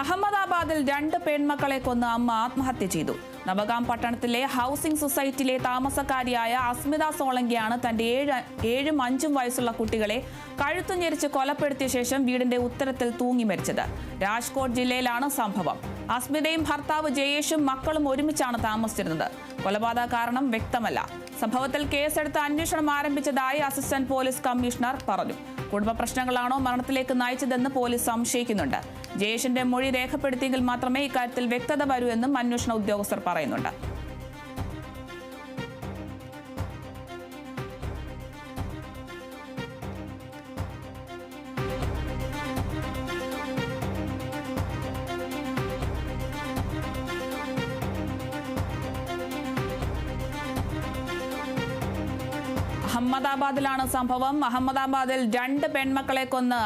അഹമ്മദാബാദിൽ 2 പെൺമക്കളെ കൊന്ന് അമ്മ ആത്മഹത്യ ചെയ്തു. നവഗാം പട്ടണത്തിലെ ഹൗസിംഗ് സൊസൈറ്റിയിലെ താമസക്കാരിയായ അസ്മിത സോളങ്കിയാണ് തന്റെ 7ഉം 5ഉം വയസ്സുള്ള കുട്ടികളെ കഴുത്തു ഞെരിച്ച് കൊലപ്പെടുത്തിയ ശേഷം വീടിന്റെ ഉത്തരത്തിൽ തൂങ്ങി മരിച്ചത്. രാജ്കോട്ട് ജില്ലയിലാണ് സംഭവം. അസ്മിതയും ഭർത്താവ് ജയേഷും മക്കളും ഒരുമിച്ചാണ് താമസിച്ചിരുന്നത്. കൊലപാതക കാരണം വ്യക്തമല്ല. സംഭവത്തിൽ കേസെടുത്ത് അന്വേഷണം ആരംഭിച്ചതായി അസിസ്റ്റന്റ് പോലീസ് കമ്മീഷണർ പറഞ്ഞു. കുടുംബ പ്രശ്നങ്ങളാണോ മരണത്തിലേക്ക് നയിച്ചതെന്ന് പോലീസ് സംശയിക്കുന്നുണ്ട്. ജയേഷിന്റെ മൊഴി രേഖപ്പെടുത്തിയെങ്കിൽ മാത്രമേ ഇക്കാര്യത്തിൽ വ്യക്തത വരൂ എന്നും അന്വേഷണ ഉദ്യോഗസ്ഥർ പറയുന്നുണ്ട്. അഹമ്മദാബാദിലാണ് സംഭവം. അഹമ്മദാബാദിൽ 2 പെൺമക്കളെ കൊന്ന്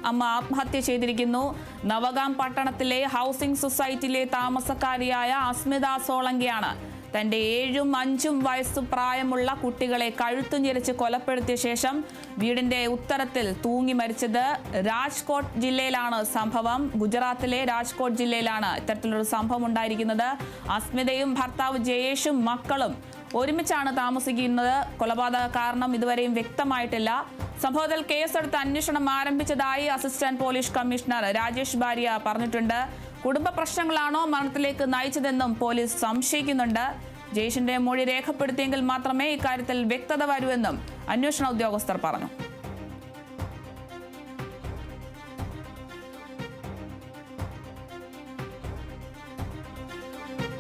അമ്മ ആത്മഹത്യ ചെയ്തിരിക്കുന്നു. നവഗാം പട്ടണത്തിലെ ഹൗസിംഗ് സൊസൈറ്റിയിലെ താമസക്കാരിയായ അസ്മിത സോളങ്കിയാണ് തന്റെ 7ഉം 5ഉം വയസ്സു പ്രായമുള്ള കുട്ടികളെ കഴുത്തു ഞെരിച്ച് കൊലപ്പെടുത്തിയ ശേഷം വീടിന്റെ ഉത്തരത്തിൽ തൂങ്ങി മരിച്ചത്. രാജ്കോട്ട് ജില്ലയിലാണ് സംഭവം. ഗുജറാത്തിലെ രാജ്കോട്ട് ജില്ലയിലാണ് ഇത്തരത്തിലൊരു സംഭവം ഉണ്ടായിരിക്കുന്നത്. അസ്മിതയും ഭർത്താവ് ജയേഷും മക്കളും ഒരുമിച്ചാണ് താമസിക്കുന്നത്. കൊലപാതക കാരണം ഇതുവരെയും വ്യക്തമായിട്ടില്ല. സംഭവത്തിൽ കേസെടുത്ത് അന്വേഷണം ആരംഭിച്ചതായി assistant police commissioner Rajesh Baria പറഞ്ഞിട്ടുണ്ട്. കുടുംബ പ്രശ്നങ്ങളാണോ മരണത്തിലേക്ക് നയിച്ചതെന്നും പോലീസ് സംശയിക്കുന്നുണ്ട്. ജയേഷിന്റെ മൊഴി രേഖപ്പെടുത്തിയെങ്കിൽ മാത്രമേ ഇക്കാര്യത്തിൽ വ്യക്തത വരൂ എന്നും അന്വേഷണ ഉദ്യോഗസ്ഥർ പറഞ്ഞു.